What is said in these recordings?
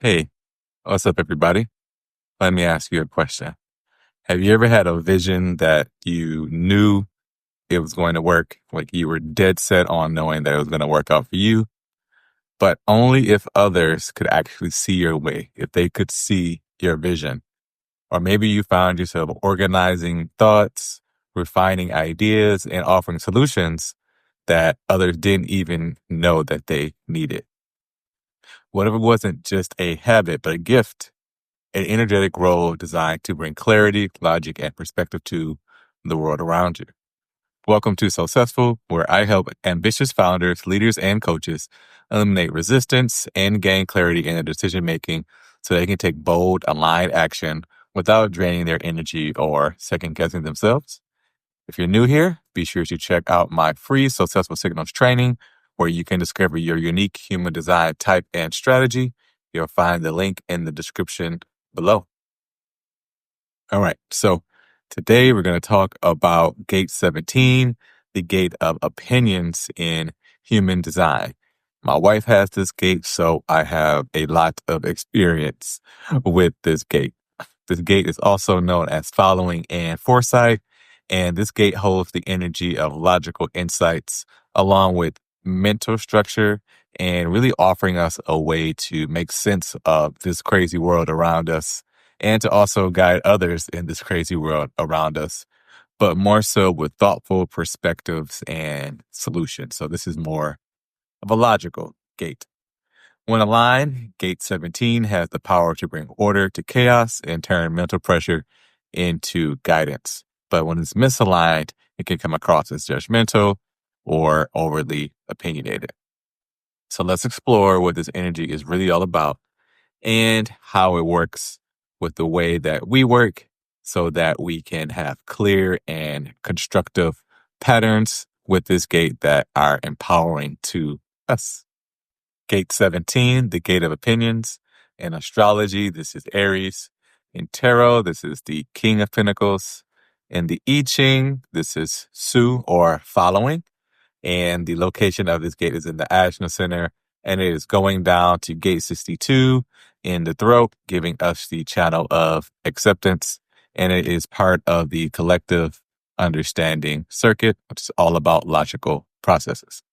Hey, what's up, everybody? Let me ask you a question. Have you ever had a vision that you knew it was going to work? Like you were dead set on knowing that it was going to work out for you, but only if others could actually see your way, if they could see your vision. Or maybe you found yourself organizing thoughts, refining ideas, and offering solutions that others didn't even know that they needed. What if it wasn't just a habit, but a gift? An energetic role designed to bring clarity, logic, and perspective to the world around you. Welcome to Successful, where I help ambitious founders, leaders, and coaches eliminate resistance and gain clarity in their decision making so they can take bold, aligned action without draining their energy or second guessing themselves. If you're new here, be sure to check out my free Successful Signals training, where you can discover your unique human design type and strategy. You'll find the link in the description below. All right. So today we're going to talk about gate 17, the gate of opinions in human design. My wife has this gate, so I have a lot of experience with this gate. This gate is also known as following and foresight, and this gate holds the energy of logical insights along with mental structure and really offering us a way to make sense of this crazy world around us and to also guide others in this crazy world around us, but more so with thoughtful perspectives and solutions. So this is more of a logical gate. When aligned, gate 17 has the power to bring order to chaos and turn mental pressure into guidance. But when it's misaligned, it can come across as judgmental or overly opinionated. So let's explore what this energy is really all about and how it works with the way that we work so that we can have clear and constructive patterns with this gate that are empowering to us. Gate 17, the gate of opinions. In astrology, this is Aries. In tarot, this is the King of Pentacles. In the I Ching, this is Su or following. And the location of this gate is in the Ajna Center, and it is going down to gate 62 in the throat, giving us the channel of acceptance. And it is part of the collective understanding circuit, which is all about logical processes.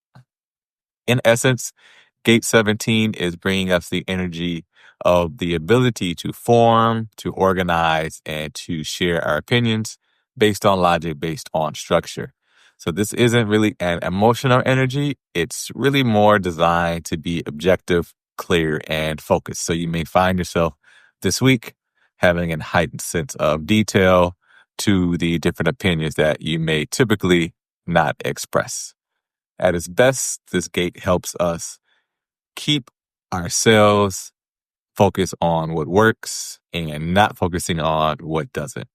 In essence, gate 17 is bringing us the energy of the ability to form, to organize, and to share our opinions based on logic, based on structure. So this isn't really an emotional energy. It's really more designed to be objective, clear, and focused. So you may find yourself this week having a heightened sense of detail to the different opinions that you may typically not express. At its best, this gate helps us keep ourselves focused on what works and not focusing on what doesn't.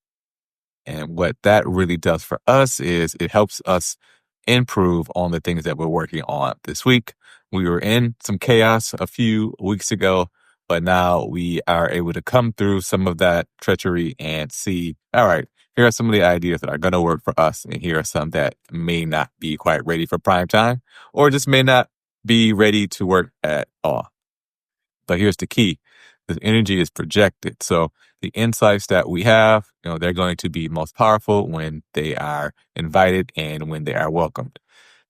And what that really does for us is it helps us improve on the things that we're working on this week. We were in some chaos a few weeks ago, but now we are able to come through some of that treachery and see, all right, here are some of the ideas that are going to work for us. And here are some that may not be quite ready for prime time or just may not be ready to work at all. But here's the key. This energy is projected. So the insights that we have, they're going to be most powerful when they are invited and when they are welcomed.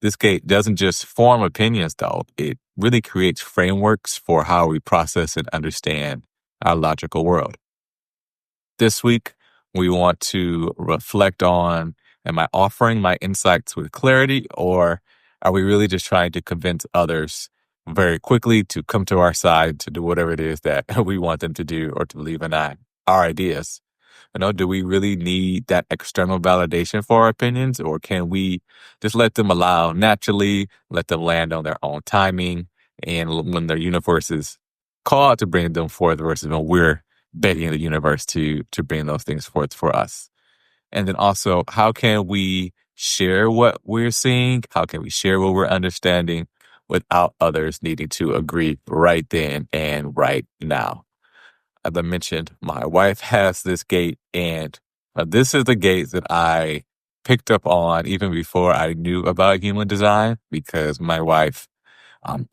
This gate doesn't just form opinions, though. It really creates frameworks for how we process and understand our logical world. This week, we want to reflect on, am I offering my insights with clarity, or are we really just trying to convince others very quickly to come to our side to do whatever it is that we want them to do or to believe in our ideas? Do we really need that external validation for our opinions, or can we just let them allow naturally, let them land on their own timing, and when the universe is called to bring them forth versus when we're begging the universe to bring those things forth for us? And then also, how can we share what we're seeing? How can we share what we're understanding without others needing to agree right then and right now? As I mentioned, my wife has this gate, and this is the gate that I picked up on even before I knew about human design, because my wife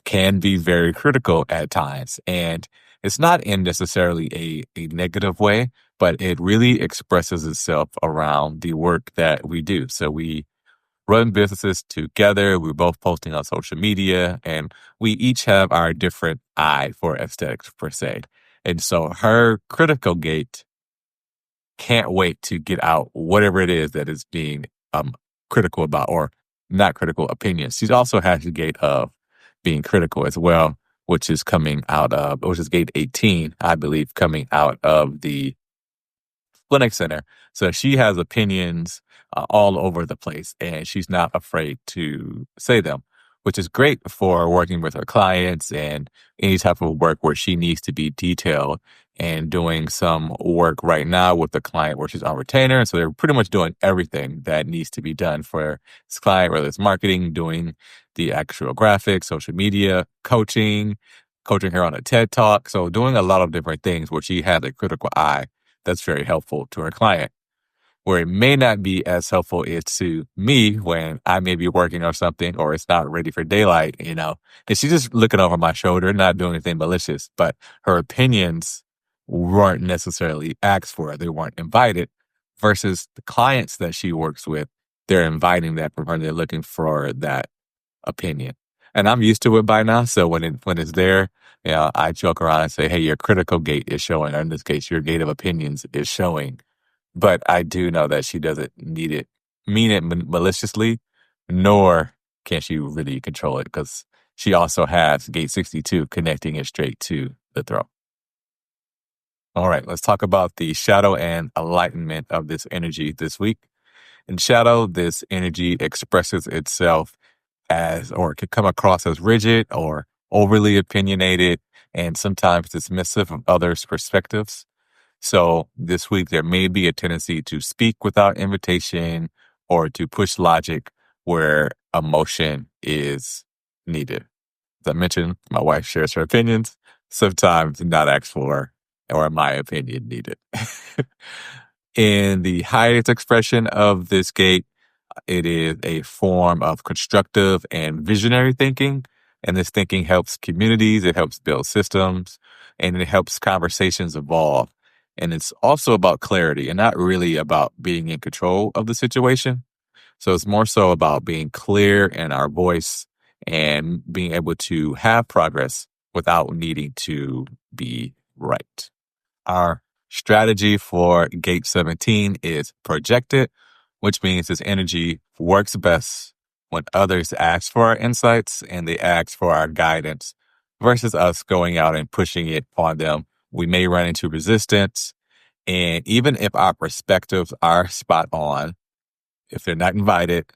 can be very critical at times. And It's not in necessarily a negative way, but it really expresses itself around the work that we do. So we run businesses together. We're both posting on social media, and we each have our different eye for aesthetics per se. And so her critical gate can't wait to get out whatever it is that is being critical about, or not critical opinions. She also has the gate of being critical as well, which is gate 18, I believe, coming out of the clinic center. So she has opinions all over the place, and she's not afraid to say them, which is great for working with her clients and any type of work where she needs to be detailed, and doing some work right now with the client where she's on retainer. So they're pretty much doing everything that needs to be done for this client, whether it's marketing, doing the actual graphics, social media, coaching her on a TED Talk. So doing a lot of different things where she has a critical eye that's very helpful to her client. Where it may not be as helpful is to me when I may be working on something or it's not ready for daylight, and she's just looking over my shoulder, not doing anything malicious, but her opinions weren't necessarily asked for. They weren't invited, versus the clients that she works with, they're inviting that from her. They're looking for that opinion. And I'm used to it by now. So when it's there, I joke around and say, hey, your critical gate is showing, or in this case, your gate of opinions is showing. But I do know that she doesn't mean it maliciously, nor can she really control it, because she also has gate 62 connecting it straight to the throat. All right, let's talk about the shadow and enlightenment of this energy this week. In shadow, this energy expresses itself as, or it could come across as rigid or overly opinionated, and sometimes dismissive of others' perspectives. So this week, there may be a tendency to speak without invitation or to push logic where emotion is needed. As I mentioned, my wife shares her opinions, sometimes not asked for, or my opinion needed. In the highest expression of this gate, it is a form of constructive and visionary thinking. And this thinking helps communities, it helps build systems, and it helps conversations evolve. And it's also about clarity and not really about being in control of the situation. So it's more so about being clear in our voice and being able to have progress without needing to be right. Our strategy for gate 17 is projected, which means this energy works best when others ask for our insights and they ask for our guidance versus us going out and pushing it on them. We may run into resistance. And even if our perspectives are spot on, if they're not invited,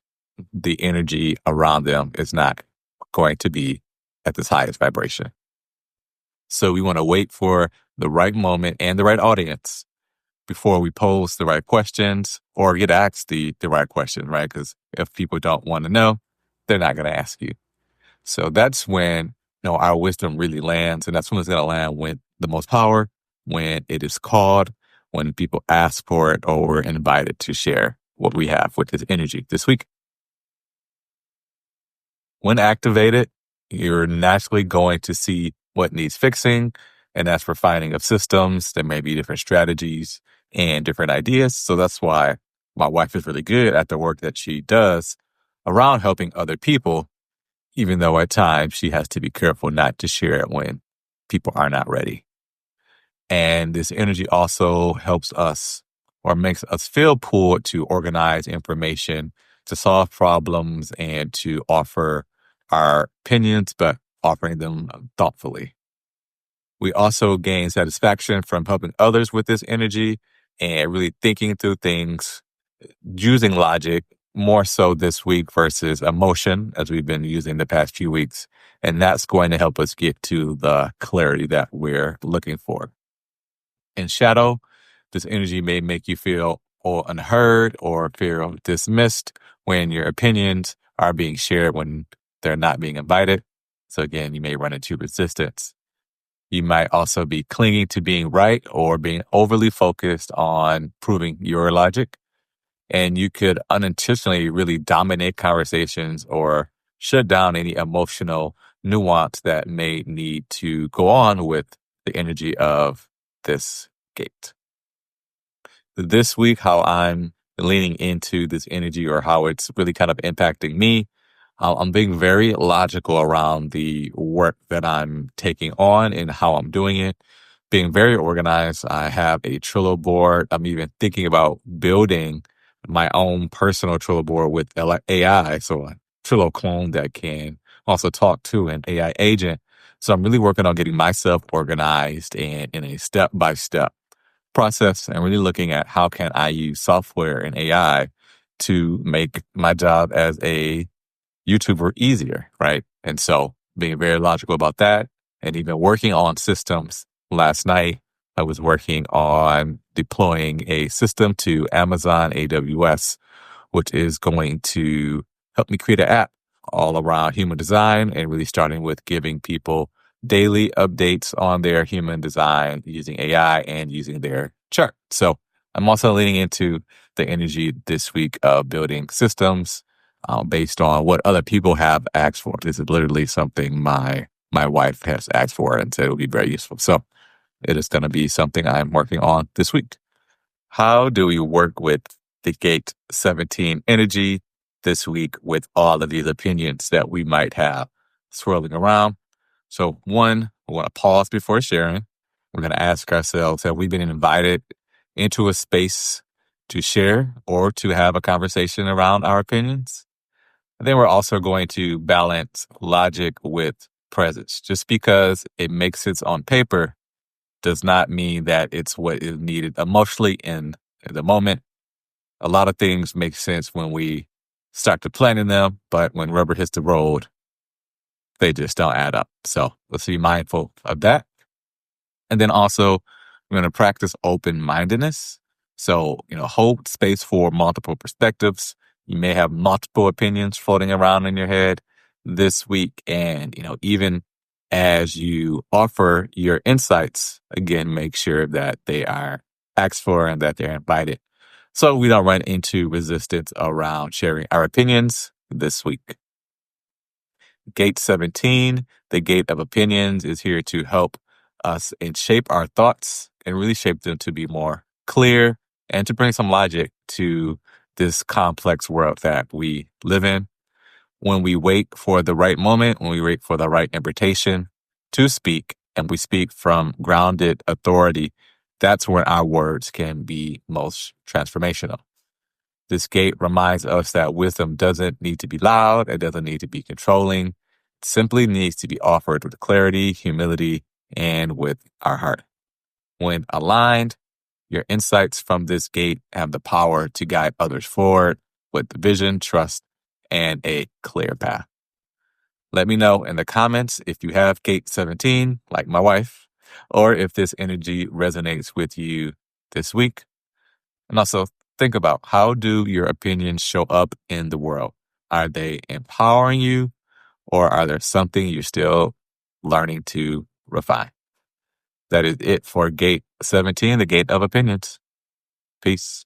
the energy around them is not going to be at this highest vibration. So we want to wait for the right moment and the right audience before we pose the right questions or get asked the right question, right? Because if people don't want to know, they're not going to ask you. So that's when our wisdom really lands, and that's when it's going to land with the most power, when it is called, when people ask for it, or we're invited to share what we have with this energy this week. When activated, you're naturally going to see what needs fixing, and that's refining of systems. There may be different strategies and different ideas. So that's why my wife is really good at the work that she does around helping other people, even though at times she has to be careful not to share it when people are not ready. And this energy also helps us, or makes us feel pulled to organize information, to solve problems, and to offer our opinions, but offering them thoughtfully. We also gain satisfaction from helping others with this energy and really thinking through things using logic more so this week versus emotion, as we've been using the past few weeks. And that's going to help us get to the clarity that we're looking for. In shadow, this energy may make you feel unheard or feel dismissed when your opinions are being shared when they're not being invited. So again, you may run into resistance. You might also be clinging to being right or being overly focused on proving your logic. And you could unintentionally really dominate conversations or shut down any emotional nuance that may need to go on with the energy of this gate. This week, how I'm leaning into this energy or how it's really kind of impacting me. I'm being very logical around the work that I'm taking on and how I'm doing it. Being very organized. I have a Trello board. I'm even thinking about building my own personal Trello board with AI. So a Trello clone that can also talk to an AI agent. So I'm really working on getting myself organized and in a step-by-step process and really looking at how can I use software and AI to make my job as a YouTuber easier, right? And so being very logical about that and even working on systems. Last night, I was working on deploying a system to Amazon AWS, which is going to help me create an app all around human design and really starting with giving people daily updates on their human design using AI and using their chart. So I'm also leaning into the energy this week of building systems based on what other people have asked for. This is literally something my wife has asked for and said it would be very useful. So it is going to be something I'm working on this week. How do we work with the Gate 17 energy this week with all of these opinions that we might have swirling around? So one, we want to pause before sharing. We're going to ask ourselves, have we been invited into a space to share or to have a conversation around our opinions? And then we're also going to balance logic with presence. Just because it makes sense on paper does not mean that it's what is needed emotionally in the moment. A lot of things make sense when we start to planning them, but when rubber hits the road, they just don't add up. So let's be mindful of that. And then also, we're going to practice open-mindedness. So, hold space for multiple perspectives. You may have multiple opinions floating around in your head this week. And, even as you offer your insights, again, make sure that they are asked for and that they're invited. So we don't run into resistance around sharing our opinions this week. Gate 17, the gate of opinions, is here to help us and shape our thoughts and really shape them to be more clear and to bring some logic to this complex world that we live in. When we wait for the right moment, when we wait for the right invitation to speak, and we speak from grounded authority, that's when our words can be most transformational. This gate reminds us that wisdom doesn't need to be loud. It doesn't need to be controlling. It simply needs to be offered with clarity, humility, and with our heart. When aligned, your insights from this gate have the power to guide others forward with vision, trust, and a clear path. Let me know in the comments if you have Gate 17, like my wife, or if this energy resonates with you this week. And also, think about, how do your opinions show up in the world? Are they empowering you, or are there something you're still learning to refine? That is it for Gate 17, the Gate of Opinions. Peace.